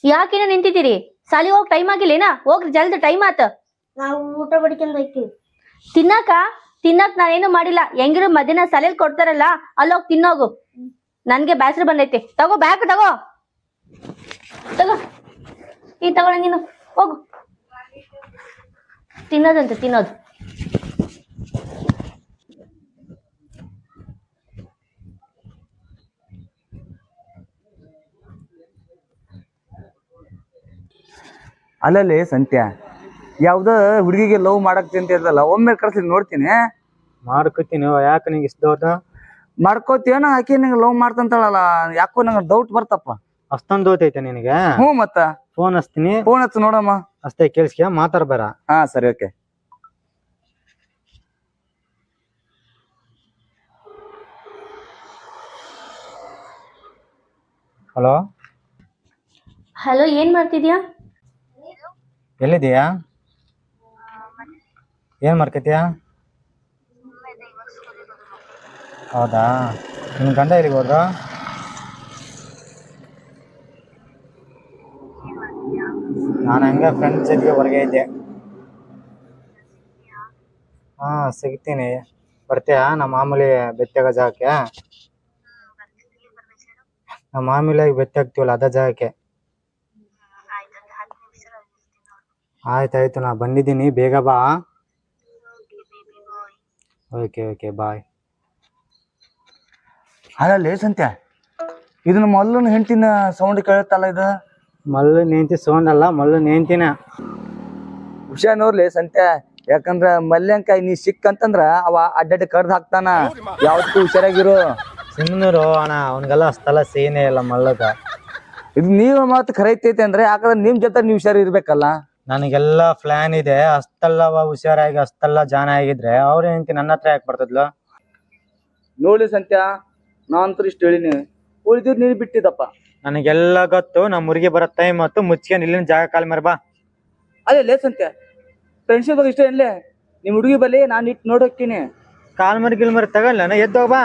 ಯಾಕೇನ ನಿಂತಿದ್ದೀರಿ? ಸಾಲಿಗೆ ಹೋಗ್ ಟೈಮ್ ಆಗಿಲ್ಲೇನಾ? ಹೋಗ್ರಿ ಜಲ್ದಿ, ಟೈಮ್ ಆತ. ನಾವು ಊಟ ಬಡ್ಕೊಂಡ್ ಹೋಗ್ತೀವಿ. ತಿನ್ನಕ್ ನಾನೇನು ಮಾಡಿಲ್ಲ. ಹೆಂಗಿರು ಮಧ್ಯಾಹ್ನ ಸಾಲಿಯಲ್ಲಿ ಕೊಡ್ತಾರಲ್ಲ, ಅಲ್ಲೋಗ್ ತಿನ್ನೋಗು. ನನ್ಗೆ ಬ್ಯಾಸರ ಬಂದೈತೆ. ತಗೋ ಬ್ಯಾಗ್ ತಗೋ. ಈ ತಗೊಳ ನೀನು, ಹೋಗು. ತಿನ್ನೋದಂತೆ ತಿನ್ನೋದು. ಅಲ್ಲಲ್ಲಿ ಸಂತ್ಯಾ, ಯಾವ್ದೋ ಹುಡುಗಿಗೆ ಲವ್ ಮಾಡಕ್ತಿ ಅಂತ ಇರ್ತಲ್ಲ, ಒಮ್ಮೆ ಕರ್ಸಿ ನೋಡ್ತೀನಿ. ಮಾಡ್ಕೋತೀನಿ. ಯಾಕೆ ನಿಂಗೆ ಇಷ್ಟ ಡೌಟ್? ಮಾಡ್ಕೋತೀವನ ಆಕಿ ನಿಂಗೆ ಲವ್ ಮಾಡ್ತಂತಾಳಲ್ಲ, ಯಾಕೋ ನಂಗೆ ಡೌಟ್ ಬರ್ತಪ್ಪ. ಅಷ್ಟೊಂದು ಡೌಟ್ ಐತೆ ನಿನಗೆ? ಹ್ಞೂ ಮತ್ತ ಫೋನ್ ಹಚ್ತೀನಿ, ಫೋನ್ ಹಚ್ಚು ನೋಡಮ್ಮ. ಅಷ್ಟೇ ಕೇಳಿಸ್ಕ, ಮಾತಾಡ್ಬೇಡ. ಹಾ ಸರಿ, ಓಕೆ. ಹಲೋ ಹಲೋ, ಏನ್ ಮಾಡ್ತಿದ್ಯಾ? ಎಲ್ಲಿದೀಯಾ? ಏನ್ ಮಾಡ್ಕತ್ತೀಯ? ಹೌದಾ, ನಿನ್ ಗಂಡ ಎಲ್ಲಿಗೆ ಹೋದ್ರು? ನಾನು ಹಂಗೆ ಫ್ರೆಂಡ್ಸ್ ಜೊತೆಗೆ ಹೊರಗೆ ಇದ್ದೆ. ಹಾ ಸಿಗ್ತೀನಿ. ಬರ್ತೀಯಾ ನಮ್ಮ ಮಾಮೂಲಿ ಬೆತ್ತಾಗ ಜಾಗಕ್ಕೆ? ನಮ್ಮ ಮಾಮೂಲಿಯಾಗಿ ಬೆತ್ತ ಹಾಕ್ತೀವಲ್ಲ ಅದ ಜಾಗಕ್ಕೆ. ಆಯ್ತಾಯ್ತು, ನಾ ಬಂದಿದ್ದೀನಿ, ಬೇಗ ಬಾ. ಓಕೆ ಓಕೆ, ಬಾಯ್. ಅಲ್ಲಲ್ಲಿ ಸಂತ್ಯಾ, ಇದನ್ನ ಮಲ್ಲನ ಹೆಂಡತಿನ ಸೌಂಡ್ ಕೇಳುತ್ತಲ್ಲ ಇದು? ಮಲ್ಲು ನೇಂತಿ ಸೌಂಡ್ ಅಲ್ಲ, ಮಲ್ಲು ನೇಂತಿನ. ಹುಷಾರ್ ನೋಡ್ಲಿ ಸಂತ್ಯಾ, ಯಾಕಂದ್ರ ಮಲ್ಯಂಕಾಯಿ ನೀ ಸಿಕ್ಕಂತಂದ್ರ ಅವ ಅಡ್ಡಡ್ಡ ಕರ್ದ್ ಹಾಕ್ತಾನ. ಯಾವ್ದಕ್ಕೂ ಹುಷಾರಾಗಿರು. ಸುಮ್ಮನಿರು ಅಣ್ಣ, ಅವನಿಗೆಲ್ಲ ಅಷ್ಟೆಲ್ಲ ಸೀನೇ ಇಲ್ಲ ಮಲ್ಲಗ. ಇದು ನೀವು ಮಾತು ಖರೈತೈತೆ ಅಂದ್ರೆ, ಯಾಕಂದ್ರೆ ನಿಮ್ ಜೊತೆ ನೀವು ಹುಷಾರ್ ಇರ್ಬೇಕಲ್ಲ. ನನಗೆಲ್ಲ ಪ್ಲಾನ್ ಇದೆ. ಅಷ್ಟೆಲ್ಲ ಹುಷಾರಾಗಿ ಅಷ್ಟೆಲ್ಲ ಜಾನ ಆಗಿದ್ರೆ ಅವ್ರ ಹೆಂಡತಿ ನನ್ನ ಹತ್ರ ಯಾಕೆ ಬರ್ತದ್ಲ? ನೋಡಿ ಸಂತ್ಯಾ, ನಾನಂತೂ ಇಷ್ಟು ಹೇಳಿನಿ, ಉಳಿದಿದ್ ನೀನು ಬಿಟ್ಟಿದ್ದಪ್ಪ. ನನಗೆಲ್ಲ ಗೊತ್ತು. ನಮ್ಮ ಊರಿಗೆ ಬರೋ ಟೈಮ್ ಮತ್ತು ಮುಚ್ಕೊಂಡು ಇಲ್ಲಿನ ಜಾಗ ಕಾಲ್ ಮಾರ ಬಾ. ಅದೇ ಸಂತ್ಯಾ, ಫ್ರೆಂಡ್ಶಿಪ್ ಬಗ್ಗೆ ಇಷ್ಟ ಏನ್ಲೇ? ನಿಮ್ ಹುಡುಗಿ ಬಲ್ಲಿ ನಾನು ಇಟ್ಟು ನೋಡೋಕ್ಕಿನಿ. ಕಾಲ್ ಮರಿ ಗಿಲ್ ಮರಿ ತಗಲ್ಲ, ಎದ್ದೋಗ ಬಾ.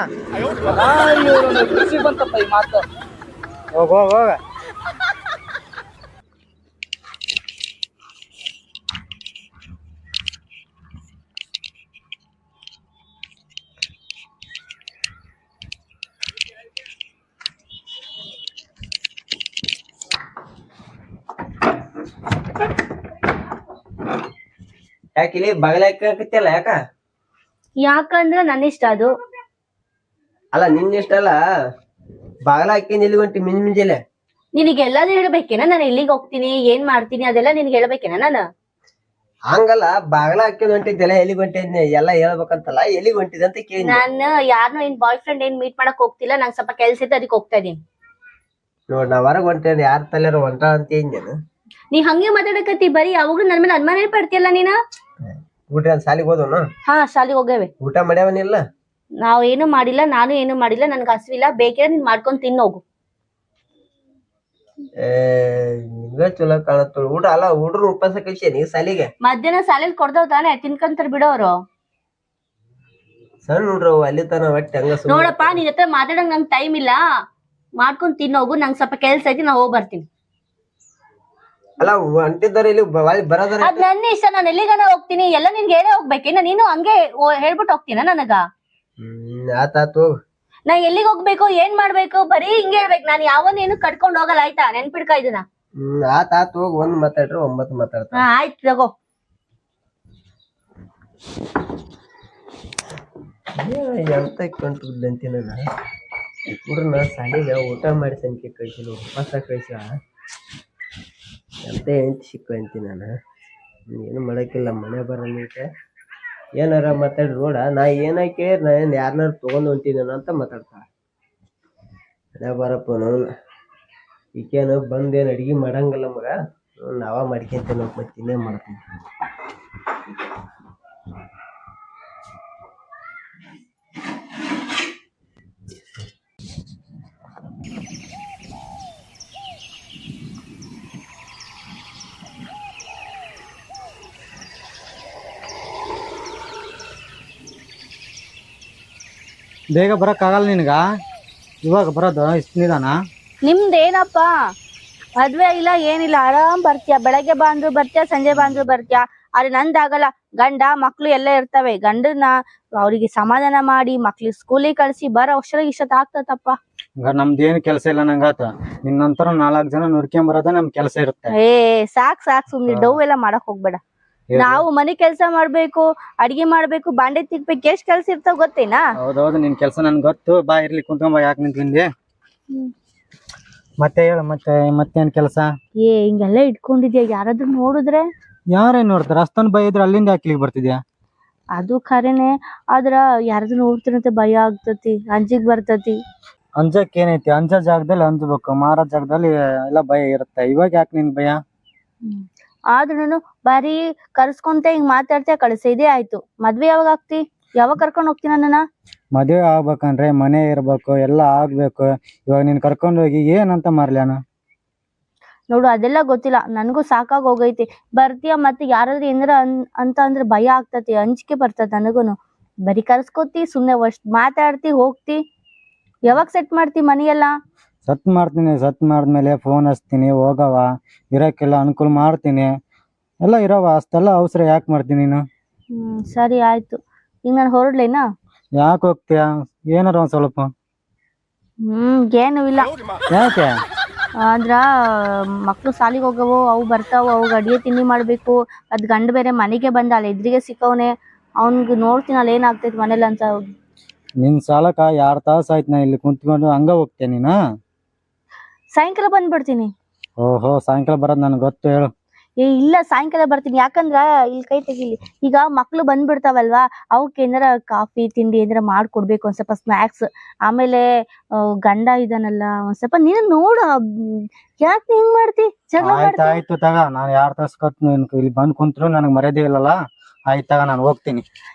ಬಂತಪ್ಪ ಈ ಮಾತು. ಹೋಗ ಹೋಗ ಹೋಗ. ಯಾಕಿಲ್ಲಿ ಬಗಲಾಕತ್ತಿಯಲ್ಲ? ಯಾಕಂದ್ರ ನನ್ನ ಇಷ್ಟ ಅದು. ಅಲ್ಲ ನಿನ್ನ ಇಷ್ಟ ಅಲ್ಲ, ಬಾಗಲ ಹಾಕಿ ಎಲ್ಲಿ ಹೊಂಟಿ ಮಿಂಜ್ ಮಿಂಜಲೆ? ನಿನಗೆಲ್ಲಾದ್ರೂ ಹೇಳ್ಬೇಕೇನ ನಾನು ಎಲ್ಲಿಗೆ ಹೋಗ್ತೀನಿ, ಏನ್ ಮಾಡ್ತೀನಿ ಅದೆಲ್ಲ ನಿನ್ಗೆ ಹೇಳ್ಬೇಕೇನ ನಾನು? ಹಂಗಲ್ಲ, ಬಾಗಲ ಹಾಕಿ ಹೊಂಟಿದ್ದೆಲ್ಲ ಎಲ್ಲಿಗೆ ಹೊಂಟಿದ್ನಿ ಎಲ್ಲ ಹೇಳ್ಬೇಕಂತಲ್ಲ, ಎಲ್ಲಿಗೆ ಹೊಂಟಿದೆ ಅಂತ ಕೇಳಿ. ನಾನು ಯಾರನ್ನೋ ಏನ್ ಬಾಯ್ ಫ್ರೆಂಡ್ ಏನ್ ಮೀಟ್ ಮಾಡಕ್ ಹೋಗ್ತಿಲ್ಲ, ನಂಗೆ ಸ್ವಲ್ಪ ಕೆಲ್ಸ ಇತ್ತು, ಅದಕ್ಕೆ ಹೋಗ್ತಾ ಇದೀನಿ. ನೋಡ್ ನಾ ಹೊರಗ್ ಹೊಂಟೇನಿ, ಯಾರ ತಲೆಯಾರ ಹೊಂಟ ಅಂತ ಏನೇನು ನೀ ಹಂಗೆ ಮಾತಾಡಕತ್ತಿ, ಬರೀ ಯಾವಾಗ್ಲೂ ನನ್ ಮೇಲೆ ಅನುಮಾನ ಪಡ್ತಿಯಲ್ಲ ನೀನ. ಊಟ ಸಾಲಿಗೆ ಹೋದನು? ಹಾ, ಶಾಲೆಗೆ ಹೋಗೇವೆ. ಊಟ ಮಾಡ್ಯಾವನಿಲ್ಲ? ನಾವ್ ಏನು ಮಾಡಿಲ್ಲ, ನಾನು ಏನು ಮಾಡಿಲ್ಲ, ನನ್ಗೆ ಹಸಿವಿಲ್ಲ, ಬೇಕಿದ್ರೆ ನೀನ್ ಮಾಡ್ಕೊಂಡ್ ತಿನ್ನೋಗು. ನಿಮ್ಗೆ ಚಲೋ ಕಾಣತ್ತ ಊಟ. ಅಲ್ಲ ಹುಡ್ರು ಉಪವಾಸ ಕಳ್ಸೇನಿ ಸಾಲಿಗೆ? ಮಧ್ಯಾಹ್ನ ಶಾಲೆಯಲ್ಲಿ ಕೊಡ್ದವ್ ತಾನೆ, ತಿನ್ಕಂತಾರ ಬಿಡೋರು. ಸಣ್ಣ ಹುಡ್ರು ಅಲ್ಲಿ ತನ ಹೊಟ್ಟೆ ಹಂಗ. ನೋಡಪ್ಪ, ನಿನ್ ಹತ್ರ ಮಾತಾಡಂಗ್ ನಂಗೆ ಟೈಮ್ ಇಲ್ಲ, ಮಾಡ್ಕೊಂಡ್ ತಿನ್ನೋಗು. ನಂಗೆ ಸ್ವಲ್ಪ ಕೆಲ್ಸ ಐತಿ, ನಾ ಹೋಗ್ ಬರ್ತೀನಿ. ಅಲ್ಲ ಹೊಂಟಿದ್ದಾರೆ ಇಲ್ಲಿ ಬರೋದಾರ? ಅದ್ ನನ್ನ ಇಷ್ಟ, ನಾನು ಎಲ್ಲಿಗಾನ ಹೋಗ್ತೀನಿ, ಎಲ್ಲ ನಿನ್ಗೆ ಹೇಳೇ ಹೋಗ್ಬೇಕೇನ? ನೀನು ಹಂಗೆ ಹೇಳ್ಬಿಟ್ಟು ಹೋಗ್ತೀನ ನನಗ? ಆತಾತು. ನಾ ಎಲ್ಲಿಗೆ ಹೋಗ್ಬೇಕು, ಏನ್ ಮಾಡ್ಬೇಕು, ಬರೀ ಹಿಂಗೆ ಹೇಳ್ಬೇಕು. ನಾನು ಯಾವನ್ನೇನು ಕಟ್ಕೊಂಡ್ ಹೋಗಲ್ಲ, ಆಯ್ತಾ? ನೆನ್ಪಿಡ್ಕ ಇದನ್ನ. ಆತಾತು, ಹೋಗ್ 1 ಮಾತಾಡ್ರಿ 9 ಮಾತಾಡ್ತಾರ. ಆಯ್ತು ತಗೋ. ಎಂತ ಕಂಟಿನ ಹುಡ್ರನ್ನ ಸಾಲಿಗೆ ಊಟ ಮಾಡಿ ಸಂಖ್ಯೆ ಕಳ್ಸಿಲ್ಲ, ಉಪವಾಸ ಕಳ್ಸ. ಎಂತ ಎಂತ ಸಿಕ್ಕು ಅಂತೀನಿ ನಾನು. ಏನು ಮಾಡಕ್ಕಿಲ್ಲ, ಮನೆ ಬರಲಿಕ್ಕೆ ಏನಾರ ಮಾತಾಡಿ ನೋಡ. ನಾ ಏನಕ್ಕೆ ನಾನು ಯಾರನ್ನಾರು ತೊಗೊಂಡು ಹೊಂಟಿದ್ದೇನ ಅಂತ ಮಾತಾಡ್ತಾಳ. ಮನೆ ಬರಪ್ಪ ನೋಡು, ಈಕೇನು ಬಂದೇನು ಅಡ್ಗೆ ಮಾಡಂಗಿಲ್ಲ ಮಗ, ನಾವ ಮಾಡ್ಕೊಂತೇನೆ, ಮತ್ತೆ ಇನ್ನೇ ಮಾಡ್ತೀನಿ. ಬೇಗ ಬರಕ್ಕಾಗಲ್ಲ ನಿನಗ? ಇವಾಗ ಬರೋದು ಇಷ್ಟು ನಿಧಾನ? ನಿಮ್ದೇನಪ್ಪ ಮದ್ವೆ ಇಲ್ಲ ಏನಿಲ್ಲ, ಆರಾಮ್ ಬರ್ತೀಯ. ಬೆಳಗ್ಗೆ ಬಾ ಅಂದ್ರು ಬರ್ತೀಯ, ಸಂಜೆ ಬಾ ಅಂದ್ರು ಬರ್ತೀಯ. ಆದ್ರೆ ನಂದಾಗಲ್ಲ. ಗಂಡ ಮಕ್ಳು ಎಲ್ಲ ಇರ್ತವೆ. ಗಂಡನ ಅವ್ರಿಗೆ ಸಮಾಧಾನ ಮಾಡಿ ಮಕ್ಳಿಗೆ ಸ್ಕೂಲಿಗೆ ಕಳ್ಸಿ ಬರೋ ಅಕ್ಷರ ಇಷ್ಟೊತ್ತು ಆಗ್ತದಪ್ಪ. ನಮ್ದೇನ್ ಕೆಲಸ ಇಲ್ಲ ನಂಗಾತ. ನಿನ್ನಂತರ 4 ಜನ ನುಡ್ಕೊಂಡ್ ಬರೋದ ನಮ್ ಕೆಲಸ ಇರುತ್ತೆ. ಸಾಕ್ ಸುಮ್ನೆ ಡವ್ ಎಲ್ಲ ಮಾಡಕ್ ಹೋಗ್ಬೇಡ. ನಾವು ಮನೆ ಕೆಲ್ಸ ಮಾಡ್ಬೇಕು, ಅಡಿಗೆ ಮಾಡ್ಬೇಕು, ಬಾಂಡೆ ತಿಕ್ಬೇಕು, ಎಷ್ಟ್ ಕೆಲ್ಸ ಇರ್ತಾವ ಗೊತ್ತೇನಾ? ಹೌದೌದು, ನಿನ್ ಕೆಲಸ ನನ್ಗೆ ಗೊತ್ತು. ಬಾ ಇರ್ಲಿ, ಕುಂತ್ಕೊಂಬ. ಯಾಕೆ ನಿಂತ್ಕೊಂಡಿ? ಮತ್ತೆ ಹೇಳು, ಮತ್ತೇನ್ ಕೆಲಸ? ಹಿಂಗೆಲ್ಲ ಇಟ್ಕೊಂಡಿದ್ಯಾ, ಯಾರಾದ್ರೂ ನೋಡಿದ್ರೆ? ಯಾರೇನ್ ನೋಡ್ತಾರ? ಅಷ್ಟೊಂದು ಭಯ ಇದ್ರೆ ಅಲ್ಲಿಂದ ಯಾಕೆ ಬರ್ತಿದ್ಯಾ? ಅದು ಖರೇನೆ, ಆದ್ರ ಯಾರಾದ್ರೂ ನೋಡ್ತಿರಂತೆ ಭಯ ಆಗ್ತತಿ, ಅಂಜಿಗ್ ಬರ್ತತಿ. ಅಂಜಕ್ ಏನೈತಿ? ಅಂಜೋ ಜಾಗದಲ್ಲಿ ಅಂಜಬೇಕು, ಮಾರೋ ಜಾಗದಲ್ಲಿ ಎಲ್ಲ ಭಯ ಇರುತ್ತೆ. ಇವಾಗ ಯಾಕೆ ನಿನ್ ಭಯ? ಆದ್ರೂ ಬಾರಿ ಕರ್ಸ್ಕೊಂತ ಹಿಂಗ್ ಮಾತಾಡ್ತಾ ಕಳ್ಸಿದೇ ಆಯ್ತು. ಮದ್ವೆ ಯಾವಾಗ ಆಗ್ತಿ? ಯಾವಾಗ ಕರ್ಕೊಂಡ್ ಹೋಗ್ತೀನಿ ನನ್ನ? ಮದುವೆ ಆಗ್ಬೇಕಂದ್ರೆ ಮನೆ ಇರ್ಬೇಕು, ಎಲ್ಲ ಆಗ್ಬೇಕು. ಇವಾಗ ನೀನ್ ಕರ್ಕೊಂಡು ಹೋಗಿ ಏನಂತ ಮಾರ್ಲ್ಯಾನ? ನೋಡು, ಅದೆಲ್ಲ ಗೊತ್ತಿಲ್ಲ, ನನ್ಗೂ ಸಾಕಾಗ್ ಹೋಗೈತಿ. ಬರ್ತೀಯ ಮತ್ತೆ ಯಾರಾದ್ರೂ ಏನಾರ ಅಂತ ಅಂದ್ರೆ ಭಯ ಆಗ್ತತಿ, ಅಂಜಿಕೆ ಬರ್ತದ ನನಗೂನು. ಬರೀ ಕರ್ಸ್ಕೊತಿ, ಸುಮ್ನೆ ಮಾತಾಡ್ತಿ, ಹೋಗ್ತಿ. ಯಾವಾಗ ಸೆಟ್ ಮಾಡ್ತಿ ಮನೆಯೆಲ್ಲ? ಸತ್ ಮಾಡಿದ್ಮೇಲೆ ಫೋನ್ ಹಚ್ತೀನಿ, ಹೋಗವ. ಇರಕ್ಕೆಲ್ಲ ಅನುಕೂಲ ಮಾಡ್ತೀನಿ, ಎಲ್ಲ ಇರವ. ಅಷ್ಟೆಲ್ಲ ಅವಸರ ಯಾಕೆ ಮಾಡ್ತೀನಿ ನೀನು? ಸರಿ ಆಯ್ತು. ಈಗ ನಾನು ಹೊರಡ್ಲೇನಾ? ಯಾಕೆ ಹೋಗ್ತೀಯ? ಏನಾರ ಒಂದ್ ಸ್ವಲ್ಪ. ಏನು ಇಲ್ಲ. ಯಾಕೆ? ಅಂದ್ರ ಮಕ್ಳು ಸಾಲಿಗೆ ಹೋಗವು, ಅವು ಬರ್ತಾವ, ಅವು ಅಡಿಗೆ ತಿಂಡಿ ಮಾಡ್ಬೇಕು. ಅದ್ ಗಂಡ ಬೇರೆ ಮನೆಗೆ ಬಂದ, ಅಲ್ಲಿ ಎದುರಿಗೆ ಸಿಕ್ಕವನೆ. ಅವ್ನ್ಗೆ ನೋಡ್ತೀನಿ ಅಲ್ಲಿ ಏನಾಗ್ತೈತಿ ಮನೇಲಿ ಅಂತ. ನಿನ್ ಸಾಲಕ್ಕ 2 ತಾಸು ಆಯ್ತು ನಾ ಇಲ್ಲಿ ಕುಂತ್ಕೊಂಡು. ಹಂಗ ಹೋಗ್ತೇನೆ ನೀನ? ಸಾಯಂಕಾಲ ಬಂದ್ಬಿಡ್ತೀನಿ. ಓಹೋ, ಸಾಯಂಕಾಲ ಬರೋದ್ ನನ್ಗೆ ಗೊತ್ತು. ಹೇಳು. ಇಲ್ಲ, ಸಾಯಂಕಾಲ ಬರ್ತೀನಿ. ಯಾಕಂದ್ರ ಇಲ್ಲಿ ಕೈ ತೆಗಿಲಿ. ಈಗ ಮಕ್ಳು ಬಂದ್ಬಿಡ್ತಾವಲ್ವಾ, ಅವಕ್ಕೆ ಏನಾರ ಕಾಫಿ ತಿಂಡಿ ಏನಾರ ಮಾಡ್ಕೊಡ್ಬೇಕು, ಒಂದ್ ಸ್ವಲ್ಪ ಸ್ನಾಕ್ಸ್. ಆಮೇಲೆ ಗಂಡ ಇದಾನಲ್ಲ, ಒಂದ್ ಸ್ವಲ್ಪ ನೀನು ನೋಡು. ಯಾಕೆ ಹಿಂಗ್ ಮಾಡ್ತಿ? ಜಗಳ ಮಾಡ್ತಿ? ಆಯ್ತು ತಗ, ನಾನು 2 ತಾಸು ಕೊಟ್ಟು ಇಲ್ಲಿ ಬಂದ್ ಕುಂತ್ರು ನನಗ್ ಮರ್ಯಾದೆ ಇಲ್ಲಲ್ಲ. ಆಯ್ತು ತಗ, ನಾನು ಹೋಗ್ತೀನಿ.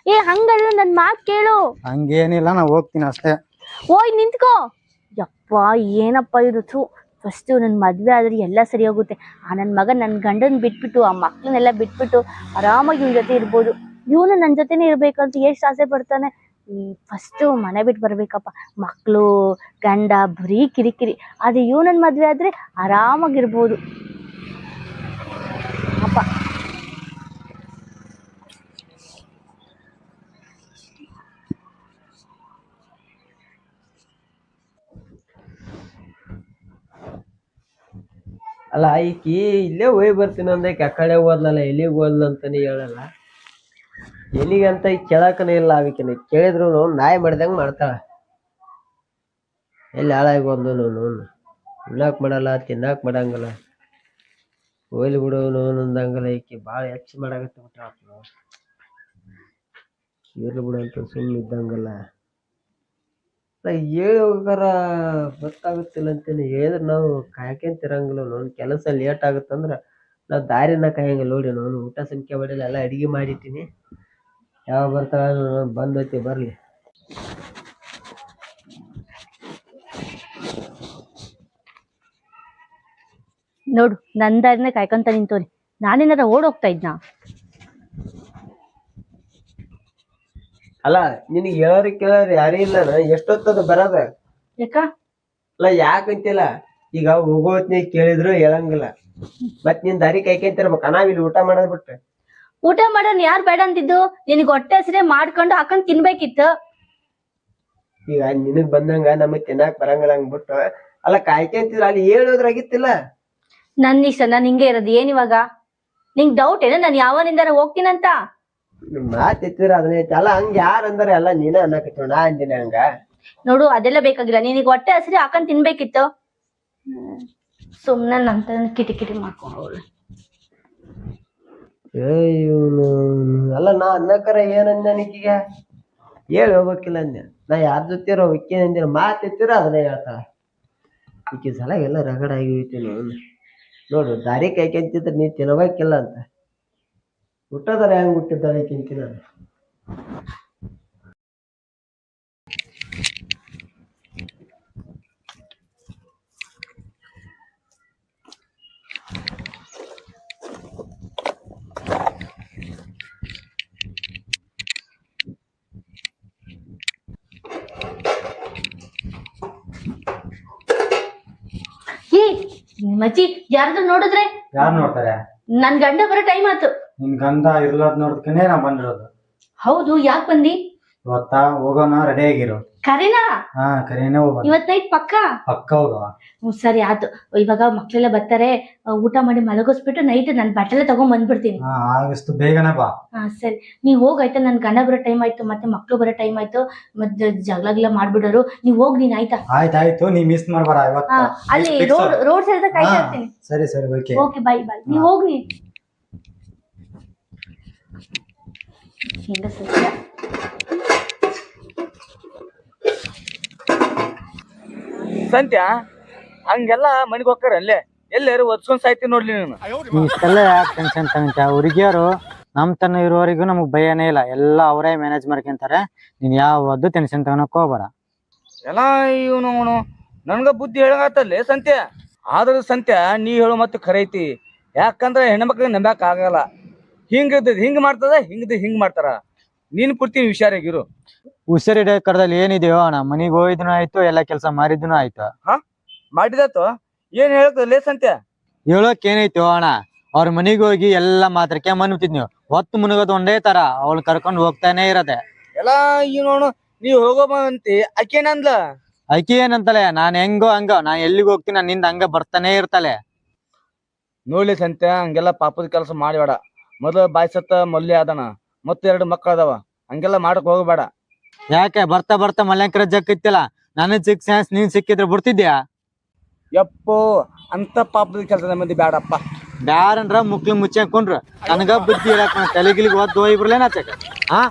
ಹಂಗಲ್ಲ, ನನ್ ಮಾತ್ ಕೇಳು. ಹಂಗೇನಿಲ್ಲ, ನಾ ಹೋಗ್ತೀನಿ ಅಷ್ಟೇ. ಓಯ್ ನಿಂತ್ಕೋ. ಯಪ್ಪ, ಏನಪ್ಪ ಇರುತ್ತು. ಫಸ್ಟ್ ನನ್ ಮದ್ವೆ ಆದ್ರೆ ಎಲ್ಲ ಸರಿ ಹೋಗುತ್ತೆ. ನನ್ ಮಗ ನನ್ ಗಂಡನ್ ಬಿಟ್ಬಿಟ್ಟು, ಆ ಮಕ್ಳನ್ನೆಲ್ಲ ಬಿಟ್ಬಿಟ್ಟು ಆರಾಮಾಗಿ ಇವ್ನ ಜೊತೆ ಇರ್ಬೋದು. ಇವನು ನನ್ ಜೊತೆನೆ ಇರ್ಬೇಕಂತ ಎಷ್ಟ್ ಆಸೆ ಪಡ್ತಾನೆ. ಫಸ್ಟ್ ಮನೆ ಬಿಟ್ಟು ಬರ್ಬೇಕಪ್ಪ. ಮಕ್ಳು ಗಂಡ ಬರೀ ಕಿರಿಕಿರಿ. ಅದೇ ನನ್ ಮದ್ವೆ ಆದ್ರೆ ಆರಾಮಾಗಿರ್ಬೋದು ಅಪ್ಪ. ಅಲ್ಲ, ಈಕಿ ಇಲ್ಲೇ ಹೋಗಿ ಬರ್ತೀನಿ ಅಂದಕ್ಕೆ ಆ ಕಡೆ ಹೋದ್ಲಲ್ಲ, ಎಲ್ಲಿಗೆ ಹೋದ್ಲ ಅಂತಾನೆ ಹೇಳಲ್ಲ. ಎಲ್ಲಿಗಂತ ಈಗ ಕೇಳಕನೇ ಇಲ್ಲ. ಆವಿಕಿನ ಕೇಳಿದ್ರು ನಾಯಿ ಮಾಡ್ದಂಗೆ ಮಾಡ್ತಾಳ. ಎಲ್ಲಿ ಹಾಳಾಗಿ ಹೋದ್ಲು ನೋನು. ಉಣ್ಣಾಕ್ ಮಾಡಲ್ಲ, ತಿನ್ನಾಕ್ ಮಾಡಂಗಲ್ಲ. ಹೋಯ್ಲಿ ಬಿಡು ಅಂದಂಗಲ್ಲ. ಈಕಿ ಭಾಳ ಹೆಚ್ಚು ಮಾಡಾಕತ್ತ ಬಿಟ್ಟ. ಇರ್ಲಿ ಬಿಡು ಅಂತ ಸುಮ್ಮನೆ ಇದ್ದಂಗಲ್ಲ. ಹೇಳಿ ಹೋಗಾರ ಗೊತ್ತಾಗುತ್ತಿಲ್ಲ ಅಂತೇಳಿ ಹೇಳಿದ್ರೆ ನಾವು ಕಾಯ್ಕೊಂತಿರಂಗಿಲ್ಲ. ನೋನ್ ಕೆಲಸ ಲೇಟ್ ಆಗುತ್ತಂದ್ರ ನಾವು ದಾರಿನ ಕಾಯಂಗಿಲ್ಲ. ನೋಡಿ, ನಾನು ಊಟ ಸಂಖ್ಯೆ ಮಾಡಿಲ್ಲ, ಎಲ್ಲ ಅಡಿಗೆ ಮಾಡಿಟ್ಟಿನಿ. ಯಾವಾಗ ಬರ್ತಾಳ ಬಂದೈತಿ, ಬರ್ಲಿ. ನೋಡು, ನಂದಾರಿನ ಕಾಯ್ಕೊಂತ ನಿಂತೋರಿ. ನಾನೇನಾರ ಓಡೋಗ್ತಾ ಇದ್ನಾ? ಅಲ್ಲ, ನಿನಗೆ ಹೇಳೋರಿ ಕೇಳೋರಿ ಯಾರೇ ಇಲ್ಲ. ಎಷ್ಟೊತ್ತದ ಬರದ? ಯಾಕ? ಅಲ್ಲ, ಯಾಕಂತಿಲ್ಲ. ಈಗ ಹೋಗೋತ್ನಿ ಕೇಳಿದ್ರು ಹೇಳಂಗಿಲ್ಲ. ಮತ್ ನಿನ್ ದಾರಿ ಕಾಯ್ಕೊಂತಿರ್ಬೇಕ. ನಾವಿಲ್ಲಿ ಊಟ ಮಾಡೋದ್ ಬಿಟ್ರೆ ಊಟ ಮಾಡೋನ್ ಯಾರು ಬೇಡ ಅಂತಿದ್ದು? ನಿನಗ್ ಹೊಟ್ಟೆ ಹಸಿರೆ ಮಾಡ್ಕೊಂಡು ಹಾಕೊಂಡ್ ತಿನ್ಬೇಕಿತ್ತು. ಈಗ ನಿನಗ್ ಬಂದಂಗ ನಮಗ್ ತಿನ್ನಾಕ್ ಬರಂಗಿಲ್ಲ ಹಂಗ್ಬಿಟ್ಟು. ಅಲ್ಲ, ಕಾಯ್ಕೊಂತಿದ್ರ ಅಲ್ಲಿ ಹೇಳೋದ್ರಾಗಿತ್ತಿಲ್ಲ. ನನ್ ಇಷ್ಟ, ನಾನ್ ಹಿಂಗೆ ಇರೋದು. ಏನಿವಾಗ ನಿಂಗ್ ಡೌಟ್ ಏನ ನಾನು ಯಾವನಿಂದಾರ ಹೋಗ್ತೀನಂತ? ಮಾತ್ ಎತ್ತಿದ್ರ ಅದನ್ನ ಐತಿ. ಅಲ್ಲ, ಹಂಗ ಯಾರ ಅಂದಾರ? ಎಲ್ಲ ನೀನ ಅನ್ನಕತ್ತ, ನಾ ಅಂದಿನ ಹಂಗ? ನೋಡು, ಅದೆಲ್ಲ ಬೇಕಾಗಿಲ್ಲ. ನಿನಗ್ ಹೊಟ್ಟೆ ಹಸಿರೆ ಹಾಕೊಂಡ್ ತಿನ್ಬೇಕಿತ್ತು. ಸುಮ್ನೆ ನಂತ ಕಿಟಿ ಮಾಡ್ಕೊಂಡು. ಇವನು ಅಲ್ಲ, ನಾ ಅನ್ನಕರ ಏನಂದ ನಿಕೀಗ? ಹೇಳಿ ಹೋಗ್ಬೇಕಿಲ್ಲ ಅಂದೆ. ನಾ ಯಾರ ಜೊತೆರೋ ವಿಕ್ಕಿ ಅಂದಿನ ಮಾತ್ ಎತ್ತಿರ ಅದನ್ನ ಹೇಳ್ತಾಳ. ಈಕಿ ಸಲ ಎಲ್ಲ ರಗಡ ಆಗಿ ಹೋಯ್ತೀನಿ. ನೋಡು, ದಾರಿ ಕಾಯ್ಕೊಂತಿದ್ರ ನೀ ತಿನ್ಬೇಕಿಲ್ಲ ಅಂತ. ಹುಟ್ಟದಾರ ಹೆಂಗ್ ಹುಟ್ಟಿದ್ದಾಳೆ ಈಕಿಂತಿ ನಾನು. ಮಚ್ಚಿ ಯಾರಾದ್ರೂ ನೋಡಿದ್ರೆ ಯಾರು ನೋಡ್ತಾರೆ? ನನ್ ಗಂಡ ಬರೋ ಟೈಮ್ ಆಯ್ತು. ನಿನ್ ಗಂಧ ಇರ್ಲಾರ್ದ್ ನೋಡ್ದಕ್ಕೇನೆ ನಾ ಬಂದಿರೋದು. ಹೌದು, ಯಾಕ್ ಬಂದಿ? ಇವತ್ತ ಹೋಗೋಣ, ರೆಡಿ ಆಗಿರು. ಕರೆನಾ? ಹಾ, ಕರೀನೇ ಹೋಗೋಣ. ಇವತ್ ನೈಟ್ ಪಕ್ಕ? ಪಕ್ಕ ಹೋಗವ. ಸರಿ ಆಯ್ತು. ಇವಾಗ ಮಕ್ಳೆಲ್ಲ ಬರ್ತಾರೆ, ಊಟ ಮಾಡಿ ಮಲಗಿಸ್ಬಿಟ್ಟು ನೈಟ್ ನನ್ ಬಟ್ಟೆಲ್ಲ ತಗೊಂಡ್ ಬಂದ್ಬಿಡ್ತೀನಿ. ಹಾ, ಆಗಷ್ಟು ಬೇಗನೆ ಬಾ. ಸರಿ, ನೀವ್ ಹೋಗಾಯ್ತಾ? ನನ್ ಗಂಡ ಬರೋ ಟೈಮ್ ಆಯ್ತು, ಮತ್ತೆ ಮಕ್ಳು ಬರೋ ಟೈಮ್ ಆಯ್ತು, ಮತ್ತೆ ಜಗಳ ಮಾಡ್ಬಿಡೋರು. ನೀವ್ ಹೋಗ್ ನೀನ್, ಆಯ್ತಾ? ಆಯ್ತಾಯ್ತು, ನೀ ಮಿಸ್ ಮಾಡ್ಬಾರ ಇವತ್ತು. ಅಲ್ಲಿ ರೋಡ್ ಸೈಡ್ ಕಾಯ್ತಾ ಇರ್ತೀನಿ. ಸರಿ ಸರಿ, ಓಕೆ ಓಕೆ, ಬಾಯ್ ಬಾಯ್. ನೀವ್ ಹೋಗ್ ನೀ. ಸಂತ್ಯ ಹಂಗೆಲ್ಲ ಮನೆಗೆ ಹೋಗ್ತಾರ ಅಲ್ಲೇ ಎಲ್ಲಾರು ಒದ್ಸ್ಕೊಂಡ್ ಸಾಯ್ತಿ ನೋಡ್ಲಿ ನೀನು. ನೀ ಇಷ್ಟೆಲ್ಲ ಯಾಕೆ ಟೆನ್ಷನ್ ತಗೊಂತ? ಹುಡುಗಿಯರು ನಮ್ ತನ್ನ ಇರೋವರೆಗೂ ನಮಗ್ ಭಯನೇ ಇಲ್ಲ, ಎಲ್ಲ ಅವರೇ ಮ್ಯಾನೇಜ್ ಮಾಡ್ಕೊಂತಾರೆ. ನೀನ್ ಯಾವದ್ದು ಟೆನ್ಷನ್ ತಗೊಳಕ್ ಹೋಗ್ಬೇಡ. ಎಲ್ಲ ಇವನು ನನ್ಗ ಬುದ್ಧಿ ಹೇಳಾಗತ್ತಲ್ಲೇ ಸಂತ್ಯ. ಆದ್ರ ಸಂತ್ಯ ನೀ ಹೇಳೋ ಮತ್ತೆ ಖರೆ ಐತಿ. ಯಾಕಂದ್ರೆ ಹೆಣ್ಮಕ್ಳಿಗೆ ನಂಬಕ್ ಆಗಲ್ಲ. ಹಿಂಗ್ ಮಾಡ್ತದ, ಹಿಂಗ್ ಮಾಡ್ತಾರ. ನೀನ್ ಪೂರ್ತಿ ಹುಷಾರಾಗಿರು. ಹುಷಾರಿಡ ಕರ್ದಲ್ಲಿ ಏನಿದೆಯೋ ಅಣ್ಣ, ಮನಿಗ್ ಹೋಗಿದ್ನು ಆಯ್ತು, ಎಲ್ಲ ಕೆಲಸ ಮಾಡಿದ್ನು ಆಯ್ತು. ಮಾಡಿದತ್ತು ಏನ್ ಹೇಳ್ತಲ್ಲೇ ಸಂತ್ಯ? ಹೇಳೋಕ್ ಏನೈತೋ ಅಣ್ಣ, ಅವ್ರ ಮನಿಗ್ ಹೋಗಿ ಎಲ್ಲಾ ಮಾತ್ರಕ್ಕೆ ಮನ್ಬಿಟ್ಟಿದ್ ನೀವು. ಹೊತ್ತು ಮುನಗೋದು ಒಂದೇ ತರ, ಅವಳು ಕರ್ಕೊಂಡು ಹೋಗ್ತಾನೆ ಇರತ್ತೆ. ಎಲ್ಲಾ ನೋಡು, ನೀವ್ ಹೋಗೋಬಂತಿ ಆಕೇನಂದ್ಲ? ಆಕಿ ಏನಂತಲೆ, ನಾನ್ ಹೆಂಗೋ ಹಂಗ, ನಾನ್ ಎಲ್ಲಿಗೆ ಹೋಗ್ತೀನಿ ನನ್ನಿಂದ ಹಂಗ ಬರ್ತಾನೆ ಇರ್ತಲೆ. ನೋಡ್ಲಿ ಸಂತ್ಯ, ಹಂಗೆಲ್ಲ ಪಾಪದ ಕೆಲಸ ಮಾಡಬೇಡ. ಮೊದಲು ಬಾಯ್ಸತ್ತ ಮಲ್ಯ ಅದನ, ಮತ್ತೆ 2 ಮಕ್ಕಳು ಅದಾವ. ಹಂಗೆಲ್ಲ ಮಾಡಕ್ ಹೋಗಬೇಡ. ಯಾಕೆ ಬರ್ತಾ ಬರ್ತಾ ಮಲ್ಯಾಂಕರ ಜಕ್ಕಿತ್ತಿಲ್ಲ, ನನಗ್ ಸಿಕ್ ಚಾನ್ಸ್ ನೀನ್ ಸಿಕ್ಕಿದ್ರೆ ಬಿಡ್ತಿದ್ಯಾ? ಯಪ್ಪೋ, ಅಂತ ಪಾಪದ ಕೆಲಸ ಮಂದಿ ಬೇಡಪ್ಪ. ಬ್ಯಾರನ್ರ ಮುಕ್ಲಿ ಮುಚ್ಚಾಕೊಂಡ್ರ ನನಗ ಬುದ್ಧಿ ಹೇಳಕ್ ತಲೆಗಿಲಿಗೆ ಒದ್ದು ಹೋಗ್ಬಿರ್ಲೇನ ಚಕ. ಹಾ,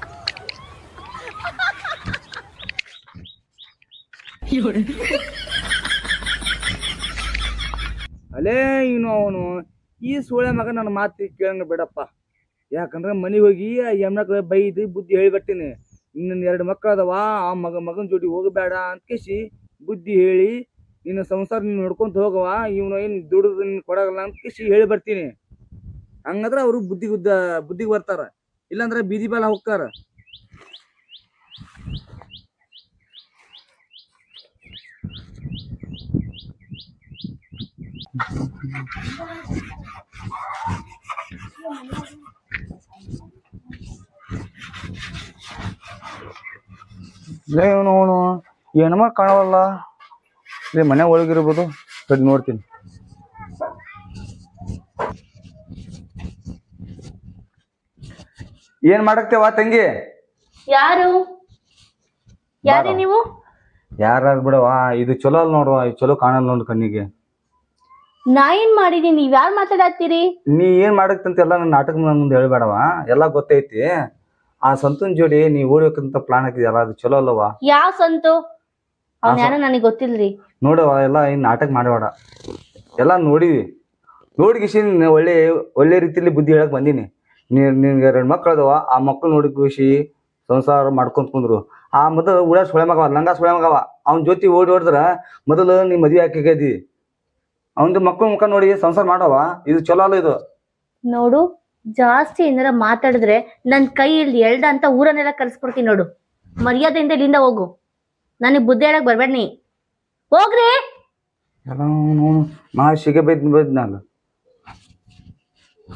ಅಲೇ ಅವನು ಈ ಸೋಳೆ ಮಗ ನನ್ನ ಮಾತು ಕೇಳಂಗ ಬೇಡಪ್ಪ. ಯಾಕಂದ್ರೆ ಮನೆಗೆ ಹೋಗಿ ಆ ಹೆಣ್ಮಕ್ಳು ಬೈದು ಬುದ್ಧಿ ಹೇಳಿಬರ್ತೀನಿ. ಇನ್ನೊಂದು 2 ಮಕ್ಕಳು ಅದಾವ, ಆ ಮಗನ ಜೋಡಿ ಹೋಗಬೇಡ ಅಂತ ಕೇಸಿ ಬುದ್ಧಿ ಹೇಳಿ ನಿನ್ನ ಸಂಸಾರ ನೀನು ನೋಡ್ಕೊಂತ ಹೋಗವ. ಇವನು ಏನು ದುಡಿದು ನಿನ್ ಕೊಡಗಲ್ಲ ಅಂತ ಕೇಸಿ ಹೇಳಿ ಬರ್ತೀನಿ. ಹಂಗಂದ್ರೆ ಅವರು ಬುದ್ಧಿಗೆ ಬರ್ತಾರ, ಇಲ್ಲಾಂದ್ರೆ ಬೀದಿ ಬಾಲ ಹೋಗ್ತಾರ. ಅವನು ಏನಮ್ಮ ಕಾಣವಲ್ಲ. ಇಲ್ಲಿ ಮನೆ ಒಳಗಿರ್ಬೋದು, ಸರಿ ನೋಡ್ತೀನಿ. ಏನ್ ಮಾಡಕ್ತೇವ ತಂಗಿ? ಯಾರು ಯಾರೇ ನೀವು? ಯಾರು ಬಿಡವ, ಇದು ಚಲೋ ಅಲ್ ನೋಡುವ, ಇದು ಚಲೋ ಕಾಣಲ್ ನೋಡು ಕಣ್ಣಿಗೆ. ನಾ ಏನ್ ಮಾಡಿದೀನಿ? ನೀವ್ ಯಾರು ಮಾತಾಡತ್ತೀರಿ? ನೀ ಏನ್ ಮಾಡಕ್ತಂತ ಎಲ್ಲ ನನ್ನ ನಾಟಕ ಮುಂದೆ ಹೇಳ್ಬೇಡವ, ಎಲ್ಲ ಗೊತ್ತೈತಿ. ಆ ಸಂತನ್ ಜೋಡಿ ನೀ ಓಡ್ಬೇಕಂತ ಪ್ಲಾನ್ ಹಾಕಿದ್ಯಲ್ಲ, ಅದು ಚಲೋ ಅಲ್ಲವಾ? ಯಾವ ಸಂತು? ಅವ್ನ ಯಾರೋ ನನಗ್ ಗೊತ್ತಿಲ್ರಿ. ನೋಡವ, ಎಲ್ಲ ಏನ್ ನಾಟಕ ಮಾಡಬೇಡ. ಎಲ್ಲ ನೋಡಿವಿ, ನೋಡಿಗಿಸಿ ಒಳ್ಳೆ ರೀತಿಯಲ್ಲಿ ಬುದ್ಧಿ ಹೇಳಕ್ ಬಂದೀನಿ. ನಿನ್ಗೆ 2 ಮಕ್ಳು ಅದಾವ, ಆ ಮಕ್ಳು ನೋಡಿ ಖುಷಿ ಸಂಸಾರ ಮಾಡ್ಕೊಂತ ಕುಂದ್ರು. ಆ ಮೊದಲು ಉಳ ಸುಳೆ ಮಗವ, ಲಂಗ ಸುಳೆ ಮಗವ, ಅವ್ನ ಜೊತೆ ಓಡಿದ್ರ ಮೊದಲು ನೀ ಮದ್ವೆ ಹಾಕಿದಿ. ಅವನದು ಮಕ್ಕಳು ಮುಖ ನೋಡಿ ಸಂಸಾರ ಮಾಡವ, ಇದು ಚಲೋ ಅಲ್ಲ ಇದು. ನೋಡು, ಜಾಸ್ತಿ ಏನಾರ ಮಾತಾಡಿದ್ರೆ ನನ್ ಕೈ ಇಲ್ಲಿ ಎಲ್ಡ ಅಂತ ಊರನ್ನೆಲ್ಲ ಕರ್ಸ್ಬಿಡ್ತೀನಿ ನೋಡು. ಮರ್ಯಾದೆಯಿಂದ ಇಲ್ಲಿಂದ ಹೋಗು. ನನಗ್ ಬುದ್ಧಿ ಹೇಳಕ್ ಬರ್ಬೇಡ ನೀ. ಹೋಗ್ರಿ. ನಾ ಸಿಗೆ ಬೈದ್ ನಾನು.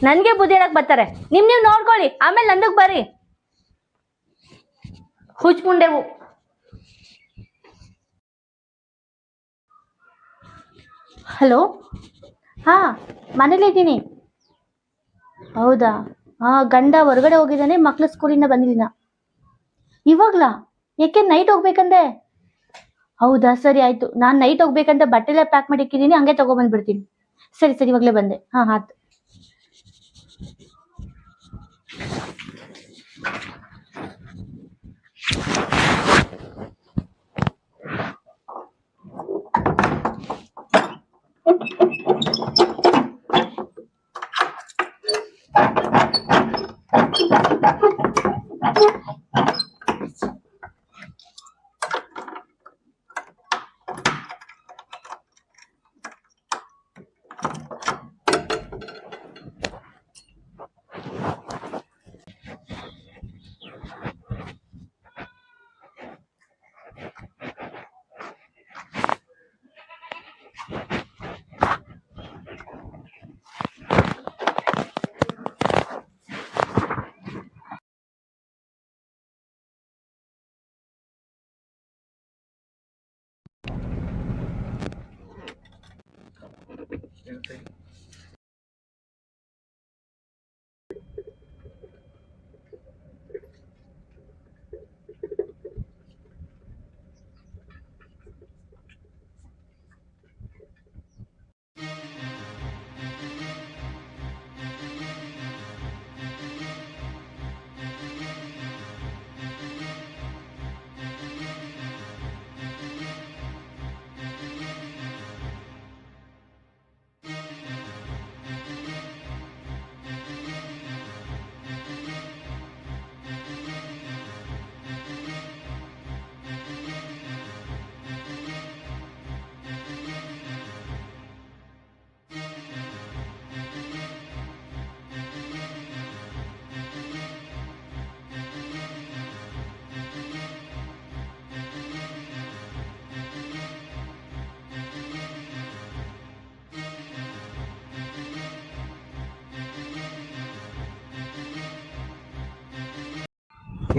ನನ್ಗೆ ಬುದ್ಧಿ ಹೇಳಕ್ ಬರ್ತಾರೆ. ನೀವ್ ನೋಡ್ಕೊಳ್ಳಿ, ಆಮೇಲೆ ನಂದಕ್ ಬರ್ರಿ. ಹುಚ್ಮುಂಡೆವು. ಹಲೋ, ಹಾ ಮನೇಲಿದ್ದೀನಿ. ಹೌದಾ? ಗಂಡ ಹೊರಗಡೆ ಹೋಗಿದ್ದಾನೆ, ಮಕ್ಳು ಸ್ಕೂಲಿಂದ ಬಂದಿದ್ದೀನ. ಇವಾಗ್ಲಾ? ಯಾಕೆ ನೈಟ್ ಹೋಗ್ಬೇಕಂದೆ? ಹೌದಾ, ಸರಿ ಆಯ್ತು. ನಾನು ನೈಟ್ ಹೋಗ್ಬೇಕಂತ ಬಟ್ಟೆಲ್ಲ ಪ್ಯಾಕ್ ಮಾಡಿ ಇಕ್ಕಿದ್ದೀನಿ, ಹಂಗೆ ತಗೊಬಂದ್ಬಿಡ್ತೀನಿ. ಸರಿ ಸರಿ, ಇವಾಗಲೇ ಬಂದೆ. ಆಯ್ತು.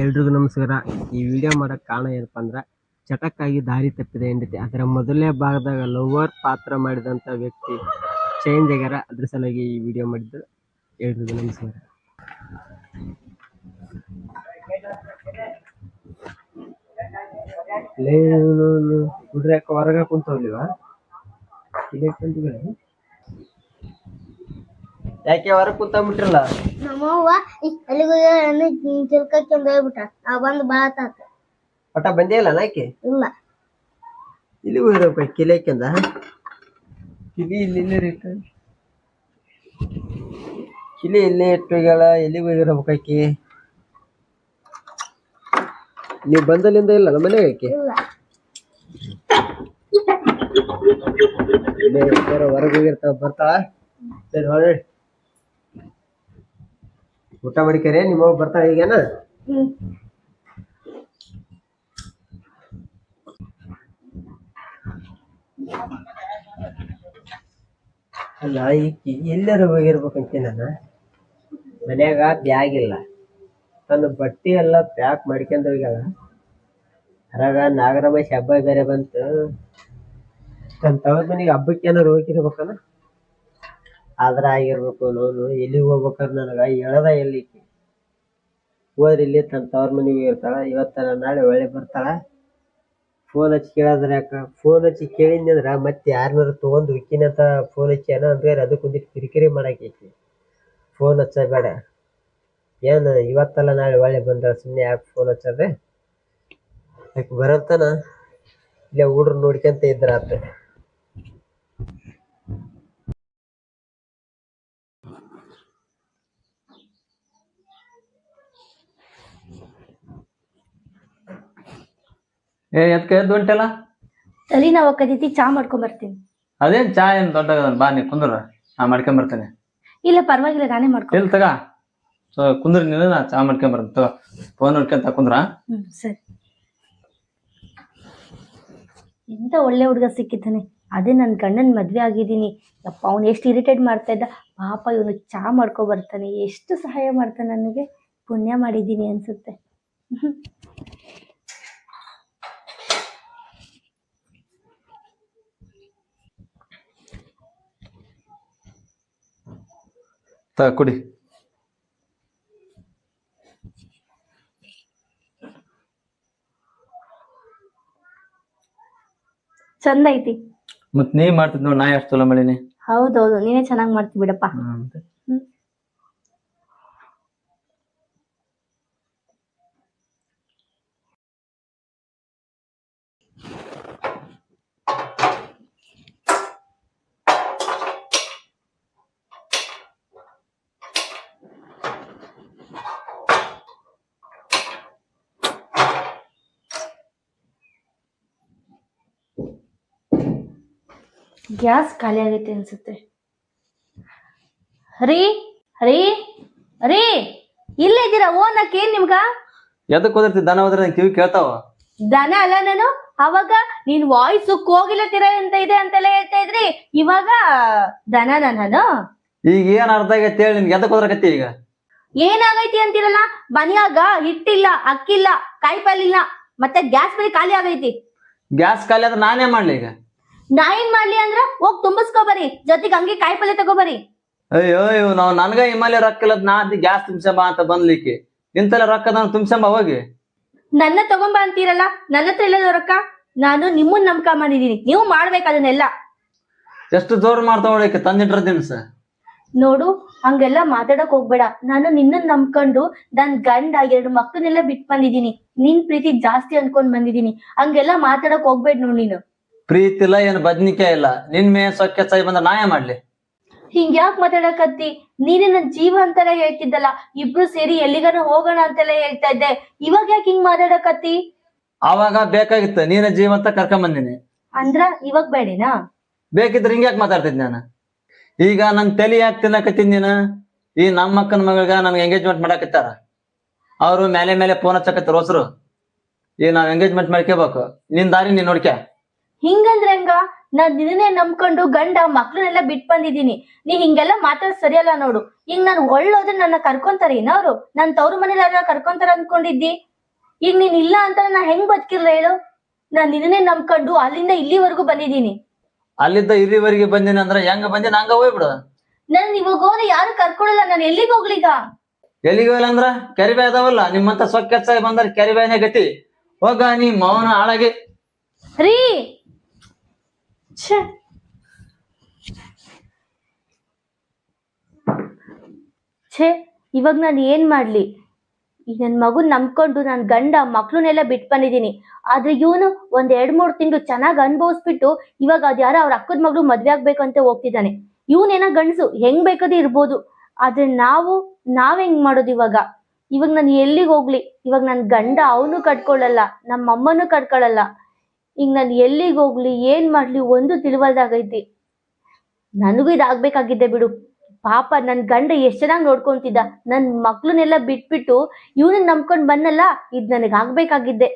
ಎಲ್ರಿಗೂ ನಮಸ್ಕಾರ. ಈ ವಿಡಿಯೋ ಮಾಡಕ್ ಕಾರಣ ಏನಪ್ಪಾ ಅಂದ್ರ, ಚಟಕ್ಕಾಗಿ ದಾರಿ ತಪ್ಪಿದ ಹೆಂಡತಿ ಅದರ ಮೊದಲನೇ ಭಾಗದಾಗ ಲವರ್ ಪಾತ್ರ ಮಾಡಿದಂತ ವ್ಯಕ್ತಿ ಚೇಂಜ್ ಆಗ್ಯಾರ. ಅದ್ರ ಸಲುವಾಗಿ ಈ ವಿಡಿಯೋ ಮಾಡಿದ್ದು. ಎಲ್ರಿಗೂ ನಮಸ್ಕಾರ. ಹುಡ್ರ್ಯಾಕ ಹೊರಗ ಕುಂತವ್ಲಿವ ಯಾಕೆ ಹೊರಗೆ ಕುಂತಂಬಿಟ್ರಲ್ಲ? ನಮ್ಮವ್ವ ಅಲ್ಲಿಗೆ ತಿಳ್ಕೊಂಡ್ ಹೋಗ್ಬಿಟ್ಟ. ನಾ ಬಂದ್ ಬಾಳತಾತ. ಒಟ್ಟ ಬಂದೇ ಇಲ್ಲ ನಾಕಿ? ಇಲ್ಲ. ಇಲ್ಲಿ ಹೋಗಿರ್ಬೇಕು ಕಿಲೇಕಿಂದ. ಕಿಲಿ ಇಲ್ಲಿ ಇಟ್ಟು ಕಿಲಿ ಇಲ್ಲೇ ಇಟ್ಟೋಗ್ಯಾಳ. ಎಲ್ಲಿಗೆ ಹೋಗಿರ್ಬೇಕಾಕಿ? ನೀವು ಬಂದಲ್ಲಿಂದ ಇಲ್ಲ ನಮ್ಮ ಮನೆಗೆ ಆಕಿ? ಇಲ್ಲ. ಹೊರಗೆ ಹೋಗಿರ್ತಾವ, ಬರ್ತಾಳ. ಸರಿ ಹೊರಡಿ, ಊಟ ಮಾಡಿಕರೆ. ನಿಮ್ಮ ಬರ್ತಾಳ ಈಗೇನ? ಅಲ್ಲ, ಈಕಿ ಎಲ್ಲಾರ ಹೋಗಿರ್ಬೇಕಂತ ನಾನು. ಮನ್ಯಾಗ ಬ್ಯಾಗ್ ಇಲ್ಲ, ತನ್ನ ಬಟ್ಟೆ ಎಲ್ಲ ಪ್ಯಾಕ್ ಮಾಡ್ಕೊಂಡ್ ಹೋಗ್ಯಾಳ. ಹೊರಗ ನಾಗರಮೇಶ್ ಹಬ್ಬ ಬೇರೆ ಬಂತು. ತನ್ನ ತವ್ರ ಮನೆಗೆ ಹಬ್ಬಕ್ಕೆ ಏನಾರು ಹೋಗಿರ್ಬೇಕನ? ಆದ್ರ ಆಗಿರ್ಬೇಕು. ನೋನು ಎಲ್ಲಿಗೆ ಹೋಗ್ಬೇಕಾದ್ರೆ ನನಗ ಹೇಳದ ಎಲ್ಲಿ ಹೋದ್ರೆ ಇಲ್ಲಿ ತನ್ನ ತವ್ರ ಮನೆಗೆ ಇರ್ತಾಳ. ಇವತ್ತ ನಾಳೆ ಒಳ್ಳೆ ಬರ್ತಾಳ. ಫೋನ್ ಹಚ್ಚಿ ಕೇಳಾದ್ರ ಯಾಕ? ಫೋನ್ ಹಚ್ಚಿ ಕೇಳಿದ್ನಂದ್ರ ಮತ್ತೆ ಯಾರನ್ನಾರು ತಗೊಂಡು ವಿಕ್ಕಿನಂತ ಫೋನ್ ಹಚ್ಚಿ ಏನೋ ಅಂದ್ರೆ ಅದಕ್ಕೆ ಒಂದಿಟ್ಟು ಕಿರಿಕಿರಿ ಮಾಡಾಕೈತಿ. ಫೋನ್ ಹಚ್ಚಬೇಡ. ಏನು ಇವತ್ತಲ್ಲ ನಾಳೆ ಒಳ್ಳೆ ಬಂದಾಳ, ಸುಮ್ಮನೆ ಯಾಕೆ ಫೋನ್ ಹಚ್ಚದೆ? ಯಾಕೆ ಬರತ್ತಾನ ಇಲ್ಲ ಹುಡ್ರು ನೋಡ್ಕೊಂತ ಇದ್ರ ಆತ. ಎದ್ಕ ಎದ್ದು ಹೊಂಟೆಲ್ಲ? ತಲೆ ನಾವು ಕದೀತಿ, ಚಾ ಮಾಡ್ಕೊಂಡ್ ಬರ್ತೀನಿ. ಅದೇನ್ ಚಾ ಏನ್ ದೊಡ್ಡ ಬಾ ನೀ ಕುಂದ್ರ, ನಾ ಮಾಡ್ಕೊಂಡ್ ಬರ್ತೇನೆ. ಇಲ್ಲ ಪರವಾಗಿಲ್ಲ, ನಾನೇ ಮಾಡ್ಕೊ. ಇಲ್ಲ ತಗ, ಸೊ ಕುಂದ್ರ ನೀನು, ನಾ ಚಾ ಮಾಡ್ಕೊಂಡ್ ಬರ್ತೇನೆ. ತಗೋ ಫೋನ್ ನೋಡ್ಕೊಂತ ಕುಂದ್ರ. ಸರಿ. ಎಂತ ಒಳ್ಳೆ ಹುಡುಗ ಸಿಕ್ಕಿದ್ದಾನೆ. ಅದೇ ನನ್ನ ಗಂಡನ ಮದ್ವೆ ಆಗಿದ್ದೀನಿ. ಯಪ್ಪ, ಅವ್ನು ಎಷ್ಟು ಇರಿಟೇಟ್ ಮಾಡ್ತಾ ಇದ್ದ. ಪಾಪ ಇವನು ಚಾ ಮಾಡ್ಕೊ ಬರ್ತಾನೆ, ಎಷ್ಟು ಸಹಾಯ ಮಾಡ್ತಾನೆ ನನಗೆ. ಪುಣ್ಯ ಮಾಡಿದ್ದೀನಿ ಅನ್ಸುತ್ತೆ. ತಗ ಕುಡಿ. ಚಂದ ಐತಿ. ಮತ್ ನೀ ಮಾಡ್ತಿದ್ ನೋಡ್, ನಾ ಎಷ್ಟು ಚಲೋ ಮಾಡೀನಿ. ಹೌದೌದು, ನೀನೇ ಚೆನ್ನಾಗ್ ಮಾಡ್ತಿ ಬಿಡಪ್ಪ. ಗ್ಯಾಸ್ ಖಾಲಿ ಆಗೈತೆ ಅನ್ಸುತ್ತೆ. ರೀ ರೀ ರೀ, ಇಲ್ಲೇ ಇದ್ದೀರಾ? ಓನಕ್ಕೆ ಏನ್ ನಿಮ್ಗ? ಎದಕ್ ಹೋದಿರ್ತಿ? ದನ ಹೋದ್ರೆ ನನ್ ಕಿವಿ ಕೇಳ್ತಾವ. ದನ ಅಲ್ಲ ನಾನು. ಅವಾಗ ನೀನ್ ವಾಯ್ಸ್ ಕೋಗಿಲತಿರ ಅಂತ ಇದೆ ಅಂತೆಲ್ಲ ಹೇಳ್ತಾ ಇದ್ರಿ, ಇವಾಗ ದನ ನಾನು? ಈಗ ಏನ್ ಅರ್ಥ ಆಗೈತಿ ಹೇಳಿ ನಿನ್ಗೆ? ಎದಕ್ ಹೋದ್ರಕತ್ತಿ ಈಗ? ಏನಾಗೈತಿ ಅಂತೀರಲ್ಲ? ಮನ್ಯಾಗ ಹಿಟ್ಟಿಲ್ಲ, ಅಕ್ಕಿಲ್ಲ, ಕಾಯಿ ಪಲ್ಯ ಇಲ್ಲ, ಮತ್ತೆ ಗ್ಯಾಸ್ ಬರೀ ಖಾಲಿ ಆಗೈತಿ. ಗ್ಯಾಸ್ ಖಾಲಿ ಆದ್ರೆ ನಾನೇ ಮಾಡ್ಲಿ ಈಗ? ನಾ ಏನ್ ಮಾಡ್ಲಿ ಅಂದ್ರ ಹೋಗ್ ತುಂಬಿಸ್ಕೊಬರಿ, ಜೊತೆಗೆ ಹಂಗೆ ಕಾಯಿ ಪಲ್ಯ ತಗೋಬರಿ. ಅಯ್ಯೋ ಇವ್ ನಾವ್ ನನ್ಗ ಹಿಮಾಲಯ ರೊಕ್ಕ ಇಲ್ಲದ್ ನಾ ಗ್ಯಾಸ್ ತುಂಬ್ಸಂಬ ಅಂತ ಬಂದ್ಲಿಕ್ಕೆ ನಿಂತಲ್ಲ ರೊಕ್ಕ ನಾನು ತುಂಬ್ಸಂಬ ಹೋಗಿ. ನನ್ನ ತಗೊಂಬ ಅಂತೀರಲ್ಲ, ನನ್ನ ಹತ್ರ ಇಲ್ಲ ರೊಕ್ಕ. ನಾನು ನಿಮ್ಮನ್ ನಂಬ್ಕೊಂಬಂದಿದೀನಿ, ನೀವು ಮಾಡ್ಬೇಕು ಅದನ್ನೆಲ್ಲ. ಎಷ್ಟು ಜೋರ್ ಮಾಡ್ತಾವಳಿಕೆ ತಂದಿಟ್ರ ದಿನಸ. ನೋಡು, ಹಂಗೆಲ್ಲ ಮಾತಾಡಕ್ ಹೋಗ್ಬೇಡ. ನಾನು ನಿನ್ನನ್ ನಂಬ್ಕೊಂಡು ನನ್ ಗಂಡ 2 ಮಕ್ಕಳನ್ನೆಲ್ಲ ಬಿಟ್ ಬಂದಿದೀನಿ. ನಿನ್ ಪ್ರೀತಿ ಜಾಸ್ತಿ ಅನ್ಕೊಂಡ್ ಬಂದಿದೀನಿ. ಹಂಗೆಲ್ಲ ಮಾತಾಡಕ್ ಹೋಗ್ಬೇಡ ನೋಡ್ ನೀನು. ಪ್ರೀತಿ ಇಲ್ಲ ಏನ್ ಬದ್ನಿಕೆ ಇಲ್ಲ, ನಿನ್ ಮೇ ಸೊಕ್ಕೆ ಸಾಯಿ ಬಂದ್ರ ನಾ ಏನ್ ಮಾಡ್ಲಿ? ಹಿಂಗ್ಯಾಕ್ ಮಾತಾಡಕತ್ತಿ? ನೀನೇ ನನ್ ಜೀವ ಅಂತೆಲ್ಲ ಹೇಳ್ತಿದ್ದಲ್ಲ, ಇಬ್ರು ಸೇರಿ ಎಲ್ಲಿಗಾನ ಹೋಗೋಣ ಅಂತೆಲ್ಲ ಹೇಳ್ತಾ ಇದ್ದೆ. ಇವಾಗ ಯಾಕೆ ಹಿಂಗ್ ಮಾತಾಡಕತ್ತಿ? ಅವಾಗ ಬೇಕಾಗಿತ್ತು, ನೀನ ಜೀವ ಅಂತ ಕರ್ಕೊಂಡ್ ಬಂದಿನಿ. ಅಂದ್ರ ಇವಾಗ ಬೇಡನಾ? ಬೇಕಿದ್ರೆ ಹಿಂಗ್ಯಾಕ್ ಮಾತಾಡ್ತಿದ್ ನಾನು? ಈಗ ನನ್ ತಲೆ ಯಾಕೆ ತಿನ್ನಕತ್ತಿದ್ ನೀನು? ಈ ನಮ್ಮ ಅಕ್ಕನ ಮಗಳಿಗೆ ನನ್ಗೆ ಎಂಗೇಜ್ಮೆಂಟ್ ಮಾಡಾಕತ್ತಾರ. ಅವ್ರು ಮೇಲೆ ಮೇಲೆ ಫೋನ್ ಹಚ್ಚಕತ್ತಾರ ಹೊಸರು. ಈಗ ನಾವ್ ಎಂಗೇಜ್ಮೆಂಟ್ ಮಾಡ್ಕೋಬೇಕು, ನಿನ್ ದಾರಿ ನೀನ್ ನೋಡ್ಕ. ಹಿಂಗಂದ್ರೆ ಹೆಂಗ? ನಾನ್ ನಿನ್ನೆ ನಂಬ್ಕೊಂಡು ಗಂಡ ಮಕ್ಳನ್ನೆಲ್ಲ ಬಿಟ್ ಬಂದಿದೀನಿ. ನೀ ಹಿಂಗೆಲ್ಲ ಮಾತಾಡ್ ಸರಿಯಲ್ಲ ನೋಡು. ಈಗ ನಾನ್ ಒಳ್ಳೋದ್ರೆ ನನ್ನ ಕರ್ಕೊಂತಾರೇನ ಅವ್ರು? ನನ್ ತವ್ರ ಮನೇಲಿ ಯಾರ ಕರ್ಕೊಂತಾರ ಅನ್ಕೊಂಡಿದ್ದಿ? ಈಗ ನೀನ್ ಇಲ್ಲ ಅಂತ ನಾ ಹೆಂಗ್ ಬದುಕಿರ್ಲ ಹೇಳು? ನಾನ್ ನಿನ್ನೆ ನಂಬ್ಕೊಂಡು ಅಲ್ಲಿಂದ ಇಲ್ಲಿವರೆಗೂ ಬಂದಿದೀನಿ. ಅಲ್ಲಿದ್ದ ಇಲ್ಲಿವರೆಗೆ ಬಂದಿನ ಅಂದ್ರ ಹೆಂಗ ಬಂದಿನ ಹಂಗ ಹೋಗ್ಬಿಡು. ನನ್ ಇವಾಗ ಹೋದ್ರೆ ಯಾರು ಕರ್ಕೊಳಲ್ಲ. ನಾನು ಎಲ್ಲಿಗೆ ಹೋಗ್ಲಿಗ? ಎಲ್ಲಿಗೆ ಹೋಗಲ್ಲ ಅಂದ್ರ ಕೆರಿಬಾಯಿ ಅದಾವಲ್ಲ ನಿಮ್ಮಂತ ಸೊಕ್ಕೆಚ್ಚಾಗಿ ಬಂದ್ರ ಕೆರಿಬಾಯಿನೇ ಗತಿ. ಹೋಗ ನೀ ಮೌನ ಹಾಳಾಗಿ. ರೀ ಛೇ, ಇವಾಗ ನಾನು ಏನ್ ಮಾಡ್ಲಿ? ಈಗ ನನ್ ಮಗುನ್ ನಂಬ್ಕೊಂಡು ನನ್ ಗಂಡ ಮಕ್ಳನ್ನೆಲ್ಲ ಬಿಟ್ ಬಂದಿದೀನಿ. ಆದ್ರೆ ಇವನು 1-2-3 ತಿಂಗಳು ಚೆನ್ನಾಗ್ ಅನ್ಭವಿಸ್ಬಿಟ್ಟು ಇವಾಗ ಅದ್ ಯಾರೋ ಅವ್ರ ಅಕ್ಕದ ಮಗಳು ಮದ್ವೆ ಆಗ್ಬೇಕಂತ ಹೋಗ್ತಿದ್ದಾನೆ. ಇವನೇನ ಗಂಡಸು, ಹೆಂಗ್ ಬೇಕಾದ್ರೂ ಇರ್ಬೋದು. ಆದ್ರೆ ನಾವ್ ಹೆಂಗ್ ಮಾಡೋದು ಇವಾಗ? ಇವಾಗ ನಾನು ಎಲ್ಲಿಗೆ ಹೋಗ್ಲಿ? ಇವಾಗ ನನ್ ಗಂಡ ಅವನು ಕಟ್ಕೊಳ್ಳಲ್ಲ, ನಮ್ಮ ಅಮ್ಮನೂ ಕಟ್ಕೊಳ್ಳಲ್ಲ. ಈಗ ನಾನು ಎಲ್ಲಿಗೆ ಹೋಗ್ಲಿ, ಏನ್ ಮಾಡ್ಲಿ ಒಂದು ತಿಳಿವಲ್ದಾಗೈತಿ. ನನಗೂ ಇದಾಗ್ಬೇಕಾಗಿದ್ದೆ ಬಿಡು. ಪಾಪ ನನ್ ಗಂಡ ಎಷ್ಟ್ ಚೆನ್ನಾಗಿ ನೋಡ್ಕೊಂತಿದ್ದ. ನನ್ ಮಕ್ಳನ್ನೆಲ್ಲ ಬಿಟ್ಬಿಟ್ಟು ಇವನನ್ನ ನಂಬ್ಕೊಂಡ್ ಬಂದಲ್ಲ, ಇದ್ ನನಗ್ ಆಗ್ಬೇಕಾಗಿದ್ದೆ.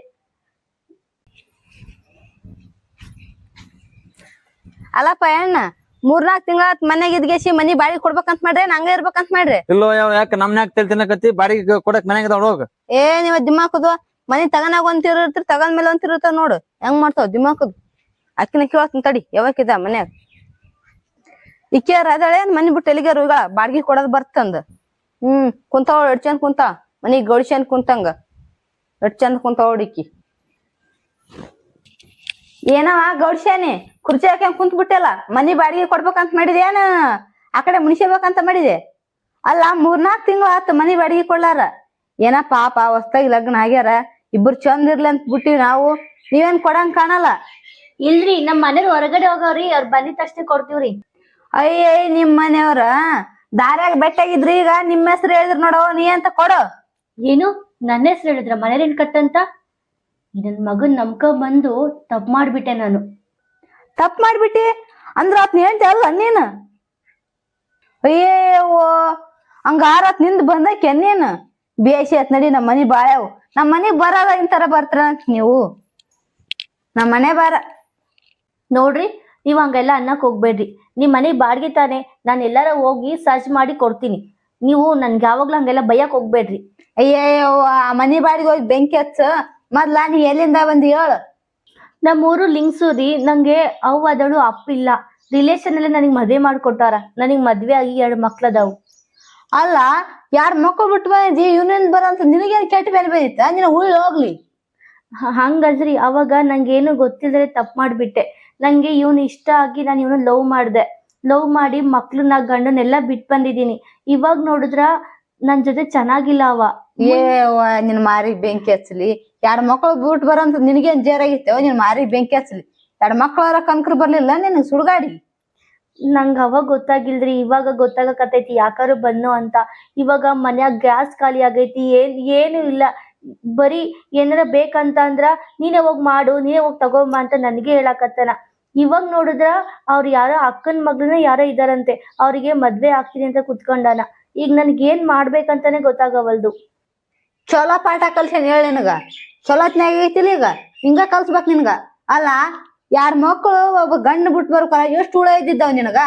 ಅಲ್ಲಪ್ಪ ಅಣ್ಣ, 3-4 ತಿಂಗಳ ಮನೆಗೆ ಇದ್ಗೇಸಿ ಮನಿ ಬಾಡಿಗೆ ಕೊಡ್ಬೇಕಂತ ಮಾಡ್ರಿ, ಹಂಗ ಇರ್ಬೇಕಂತ ಮಾಡ್ರಿ. ಇಲ್ಲೋ ಯಾವ ಯಾಕೆ ನಮ್ನ ಯಾಕೆ ತಿನ್ನಕತ್ತಿ? ಬಾಡಿಗೆ ಕೊಡಕ್ ಮನೆಗೆ ಹೋಗ. ನೀವ್ ದಿಮಾಕದು ಮನಿ ತಗನಾಗ ಒಂತಿರ್ತೀರಿ, ತಗಂದ್ಮೇಲೆ ಒಂತಿರ್ತಾವ ನೋಡು. ಹೆಂಗ್ ಮಾಡ್ತಾವ ದಿಮಾಕದು? ಅಕ್ಕಿನ ಕೇಳತ್ನ ತಡಿ, ಯಾವಾಕಿದ ಮನ್ಯಾಗ ಇಕ್ಕಿಯಾರ ಅದಾಳೆ ಮನಿ ಬಿಟ್ಟು ಎಲ್ಲಿಗೆ ರುಗಳ ಬಾಡ್ಗಿ ಕೊಡೋದ್ ಬರ್ತಂದ. ಕುಂತಾವ ಎಡ್ ಚಂದ ಕುಂತಾವ ಮನಿಗ್ ಗೌಡ್ಸಂದ್ ಕುಂತಂಗ ಎಡ್ ಚಂದ ಕುಂತಾವ ಇಕ್ಕಿ. ಏನವ ಗೌಡ್ಸ್ಯಾನಿ ಕುರ್ಚಿ ಹಾಕ್ಯಂಗ್ ಕುಂತ್ ಬಿಟ್ಟಲ್ಲ, ಮನಿ ಬಾಡಿಗೆ ಕೊಡ್ಬೇಕಂತ ಮಾಡಿದೆ ಏನ ಆ ಕಡೆ ಮುನಿಸ್ಬೇಕಂತ ಮಾಡಿದೆ? ಅಲ್ಲ 3-4 ತಿಂಗಳು ಆತ ಮನಿ ಬಾಡಿಗೆ ಕೊಡ್ಲಾರ. ಏನ ಪಾಪ ಹೊಸ್ದಾಗಿ ಲಗ್ನ ಆಗ್ಯಾರ, ಇಬ್ರು ಚಂದ ಇರ್ಲಿ ಅಂತ ಬಿಟ್ಟಿವಿ ನಾವು. ನೀವೇನ್ ಕೊಡಂಗ್ ಕಾಣಲ್ಲ. ಇಲ್ರಿ, ನಮ್ ಮನೇಲಿ ಹೊರಗಡೆ ಹೋಗವ್ರಿ, ಅವ್ರ ಬಂದಿದ ತಕ್ಷಣ ಕೊಡ್ತೀವ್ರಿ. ಅಯ್ಯ ನಿಮ್ ಮನೆಯವ್ರ ದಾರ್ಯಾಗ ಬೆಟ್ಟಾಗಿದ್ರಿ, ಈಗ ನಿಮ್ಮ ಹೆಸರು ಹೇಳಿದ್ರು ನೋಡವ, ನೀ ಅಂತ ಕೊಡು. ಏನು ನನ್ನ ಹೆಸರು ಹೇಳಿದ್ರ ಮನೇಲಿ ಕಟ್ಟಂತ? ನನ್ ಮಗನ್ ನಂಬ್ಕೊಂಡ್ ಬಂದು ತಪ್ಪು ಮಾಡ್ಬಿಟ್ಟೆ ನಾನು. ತಪ್ಪು ಮಾಡ್ಬಿಟ್ಟಿ ಅಂದ್ರ ಆತ್ ಹೇಳ್ತಿ ಅಲ್ಲ ನೀನು? ಅಯ್ಯೋ ಹಂಗಾರತ್ ನಿಂದ ಬಂದಕ್ಕೆ ನೀನು ಬೇಸಿ ಆತ್ ನಡಿ. ನಮ್ಮ ಮನಿ ಬಾಳ್ಯಾವು, ನಮ್ಮ ಮನಿಗ್ ಬರಲ್ಲ ಇಂತರ ಬರ್ತಾರ ಅಂತ ನೀವು. ನಮ್ಮ ಮನೆ ಬಾರ ನೋಡ್ರಿ, ನೀವ್ ಹಂಗೆಲ್ಲ ಅನ್ನಕ್ ಹೋಗ್ಬೇಡ್ರಿ. ನಿಮ್ ಮನೆಗ್ ಬಾಡ್ಗೆ ತಾನೆ, ನಾನು ಎಲ್ಲಾರ ಹೋಗಿ ಸರ್ಚ್ ಮಾಡಿ ಕೊಡ್ತೀನಿ. ನೀವು ನನ್ಗೆ ಯಾವಾಗ್ಲೂ ಹಂಗೆಲ್ಲ ಬೈಯಕ್ ಹೋಗ್ಬೇಡ್ರಿ. ಅಯ್ಯಯ್ಯೋ ಆ ಮನಿ ಬಾಡಿಗೆ ಹೋಗಿ ಬೆಂಕಿ ಹಚ್ಚ ಮೊದ್ಲ. ನೀ ಎಲ್ಲಿಂದ ಬಂದಿ ಹೇಳು? ನಮ್ಮೂರು ಲಿಂಗ್ಸೂರಿ. ನಂಗೆ ಅವ್ ಅದಳು ಅಪ್ಪಿಲ್ಲ. ರಿಲೇಷನ್ ಎಲ್ಲ ನನಗ್ ಮದ್ವೆ ಮಾಡ್ಕೊಟ್ಟಾರ. ನನಗ್ ಮದ್ವೆ ಆಗಿ 2 ಮಕ್ಳದಾವು. ಅಲ್ಲ 2 ಮಕ್ಳು ಬಿಟ್ಟು ಬಂದಿ, ಇವನಿಂದ ಬರಂತ ನಿನಗೇನ್ ಕೆಟ್ಟ ಬೇರೆ ಬಂದಿತ್ತ? ನಿನ್ನ ಉಳ್ಳಿ ಹೋಗ್ಲಿ. ಹಂಗಲ್ರಿ, ಅವಾಗ ನಂಗೇನು ಗೊತ್ತಿಲ್ಲದೆ ತಪ್ಪು ಮಾಡ್ಬಿಟ್ಟೆ. ನಂಗೆ ಇವನು ಇಷ್ಟ ಆಗಿ ನಾನು ಇವನು ಲವ್ ಮಾಡಿ ಮಕ್ಳನ್ನ ಗಂಡನೆಲ್ಲ ಬಿಟ್ ಬಂದಿದೀನಿ. ಇವಾಗ ನೋಡಿದ್ರ ನನ್ ಜೊತೆ ಚೆನ್ನಾಗಿಲ್ಲ ಅವ. ನಿನ್ ಮಾರಿ ಬೆಂಕಿ ಹಚ್ಚಲಿ. 2 ಮಕ್ಳು ಬಿಟ್ಟು ಬರಂತ ನಿನಗೇನ್ ಜೇರಾಗಿತ್ತೇವ? ನಿನ್ ಮಾರಿ ಬೆಂಕಿ ಹಚ್ಚಲಿ. 2 ಮಕ್ಳಾರ ಕನ್ಕರ್ ಬರ್ಲಿಲ್ಲ ನಿನಗ್ ಸುಡ್ಗಾಡಿ? ನಂಗ ಅವಾಗ ಗೊತ್ತಾಗಿಲ್ರಿ, ಇವಾಗ ಗೊತ್ತಾಗಕತ್ತೈತಿ ಯಾಕಾರು ಬನ್ನು ಅಂತ. ಇವಾಗ ಮನ್ಯಾಗ ಗ್ಯಾಸ್ ಖಾಲಿ ಆಗೈತಿ, ಏನು ಇಲ್ಲ. ಬರೀ ಏನಾರ ಬೇಕಂತ ಅಂದ್ರ ನೀನೇ ಹೋಗ್ ಮಾಡು, ನೀನೇ ಹೋಗ್ ತಗೊಂಬ ಅಂತ ನನಗೆ ಹೇಳಕತ್ತನ. ಇವಾಗ ನೋಡಿದ್ರ ಅವ್ರು ಯಾರೋ ಅಕ್ಕನ ಮಗಳನ್ನ ಯಾರೋ ಇದಾರಂತೆ, ಅವ್ರಿಗೆ ಮದ್ವೆ ಆಗ್ತೀನಿ ಅಂತ ಕುತ್ಕೊಂಡಾನ. ಈಗ ನನ್ಗೆ ಏನ್ ಮಾಡ್ಬೇಕಂತಾನೆ ಗೊತ್ತಾಗವಲ್ದು. ಚಲೋ ಪಾಠ ಕಲ್ಸೇನ್ ಹೇಳ ನಿನಗ? ಚಲೋತ್ನಾಗ ಐತಿಲ್ಲ ಈಗ, ಹಿಂಗ ಕಲ್ಸ್ಬೇಕ್ ನಿನ್ಗ. ಅಲ್ಲ 2 ಮಕ್ಳು ಒಬ್ಬ ಗಂಡ ಬಿಟ್ಟು ಬರ್ಬೇಕಲ್ಲ, ಎಷ್ಟು ಹುಳ ಇದ್ದಿದ್ದಾವ್ ನಿನಗ?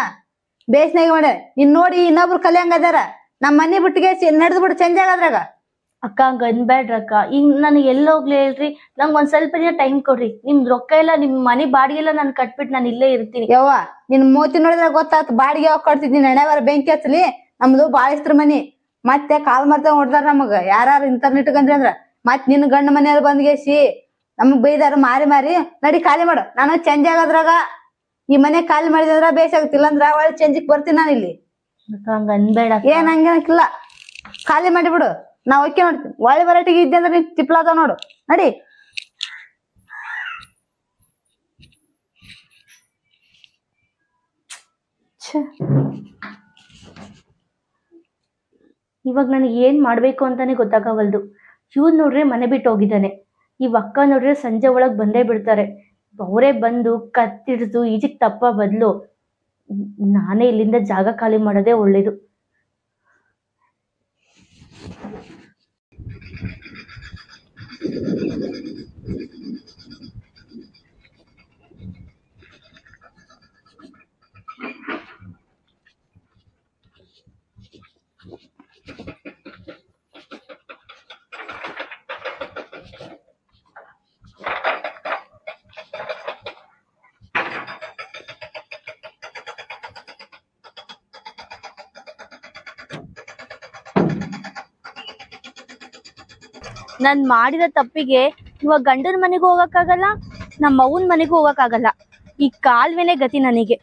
ಬೇಸ್ನಾಗ ಮಾಡ ನಿನ್ ನೋಡಿ ಇನ್ನೊಬ್ರು ಕಲಿಯಂಗ ಅದಾರ. ನಮ್ಮ ಮನಿ ಬಿಟ್ಟಿಗೆ ನಡೆದ್ ಬಿಟ್ಟು ಚೇಂಜ್ ಆಗದ್ರಾಗ ಅಕ್ಕ ಹಂಗ ಅನ್ಬೇಡ್ರಕ್ಕ. ಈಗ ನನಗೆ ಎಲ್ಲೋಗ್ಲಿ ಹೇಳ್ರಿ, ನಂಗೆ ಒಂದ್ ಸ್ವಲ್ಪ ದಿನ ಟೈಮ್ ಕೊಡ್ರಿ. ನಿಮ್ ರೊಕ್ಕ ಎಲ್ಲ ನಿಮ್ ಮನೆ ಬಾಡಿಗೆ ಎಲ್ಲ ನಾನು ಕಟ್ಬಿಟ್ಟು ನಾನು ಇಲ್ಲೇ ಇರ್ತೀನಿ. ಯವ್ವ ನಿನ್ ಮೂತಿ ನೋಡಿದ್ರೆ ಗೊತ್ತಾಯ್ತು ಬಾಡಿಗೆ ಯಾವಾಗ ಕಟ್ತಿದ್ದೀನಿ. ಹಣೆಬರ ಬೆಂಕಿ ಹಚ್ಚಲಿ, ನಮ್ದು ಬಾಳ ಇಸ್ತ್ರ ಮನಿ. ಮತ್ತೆ ಕಾಲ್ ಮಾಡ್ತಾ ಹೊಡ್ದಾರ ನಮಗ ಯಾರು ಇಂಟರ್ನೆಟ್ ಅಂದ್ರ ಮತ್ ನಿನ್ ಗಂಡ ಮನೆಯವ್ರು ಬಂದ್ಗೇಸಿ ನಮಗ್ ಬೈದಾರ ಮಾರಿ ಮಾರಿ. ನಡಿ ಖಾಲಿ ಮಾಡು, ನಾನು ಚೇಂಜ್ ಆಗೋದ್ರಾಗ ಈ ಮನೆ ಖಾಲಿ ಮಾಡಿದ್ರ ಬೇಸಾಗುತ್ತಿಲ್ಲ ಅಂದ್ರ ಒಳ್ಳೆ ಚೇಂಜಿಗ್ ಬರ್ತೀನಿ ನಾನು ಇಲ್ಲಿ. ಅಕ್ಕ ಹಂಗ ಅನ್ಬೇಡ. ಏನ್ ಹಂಗೇನಕ್ಕಿಲ್ಲ, ಖಾಲಿ ಮಾಡಿಬಿಡು. ನಾವ್ ಓಕೆ ಮಾಡ್ತೀನಿ. ಒಳ್ಳೆ ವೆರೈಟಿಗೆ ಇದ್ದೆ ಅಂದ್ರೆ ನೀನ್ ತಿಪ್ಲಾದ ನೋಡು. ನಡಿ. ಇವಾಗ ನನಗೆ ಏನ್ ಮಾಡ್ಬೇಕು ಅಂತಾನೆ ಗೊತ್ತಾಗವಲ್ದು. ಇವ್ನ್ ನೋಡ್ರೆ ಮನೆ ಬಿಟ್ಟು ಹೋಗಿದ್ದಾನೆ, ಇವ್ ಅಕ್ಕ ನೋಡ್ರೆ ಸಂಜೆ ಒಳಗ್ ಬಂದೇ ಬಿಡ್ತಾರೆ. ಅವರೇ ಬಂದು ಕತ್ತಿಡ್ದು ಈಜಿಗೆ ತಪ್ಪ ಬದ್ಲು ನಾನೇ ಇಲ್ಲಿಂದ ಜಾಗ ಖಾಲಿ ಮಾಡೋದೇ ಒಳ್ಳೇದು. ನಾನ್ ಮಾಡಿದ ತಪ್ಪಿಗೆ ಇವಾಗ ಗಂಡನ ಮನೆಗೂ ಹೋಗಕ್ಕಾಗಲ್ಲ, ನಮ್ಮ ಅವ್ವನ ಮನೆಗೂ ಹೋಗಕ್ಕಾಗಲ್ಲ. ಈ ಕಾಲ್ವೇನೆ ಗತಿ ನನಗೆ.